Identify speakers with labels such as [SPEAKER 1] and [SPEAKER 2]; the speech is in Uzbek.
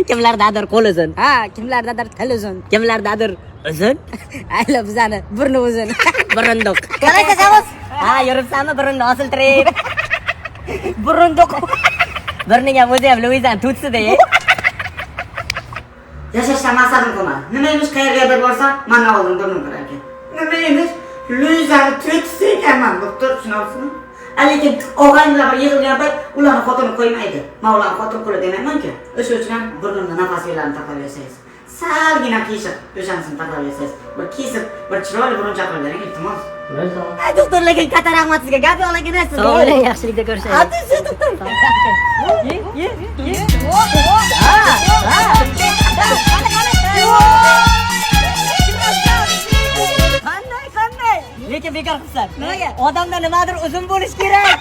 [SPEAKER 1] Kimlardadir qo'l uzun. Ha, kimlardadir til uzun. Kimlardadir uzun. Ayla bizani burni uzun. Burundoq.
[SPEAKER 2] Qalaysiz Savus?
[SPEAKER 1] Ha, yuribsanmi burunni osiltirib? Burundoq. Burning ham o'zi ham Luizan tutsida.
[SPEAKER 2] Yashashdan maqsadim qolmadi. Nima emish qayerga borsam, mana oldin burnim kirar ekan. Nima emish Luizani tutsa ekanman, doktor tushunasizmi? Lekin og'aynilar bir yig'ilgan payt ularni xotini qo'ymaydi. Men ularni xotin qo'li demayman-ku. O'sha uchun ham burnimda nafas yo'llarini taqab yashaysiz. Salgina qiyshiq o'shanisini taqab yashaysiz. Bir kesib, bir chiroyli buruncha qilib bering, iltimos. Doktor, lekin katta rahmat sizga. Gap yo'q, lekin siz.
[SPEAKER 1] Sog' bo'ling, yaxshilikda ko'rishaylik.
[SPEAKER 2] Adisi doktor.
[SPEAKER 1] Qanday? Lekin bekor qilsan. Nimaga? Odamda nimadir uzun bo'lish kerak.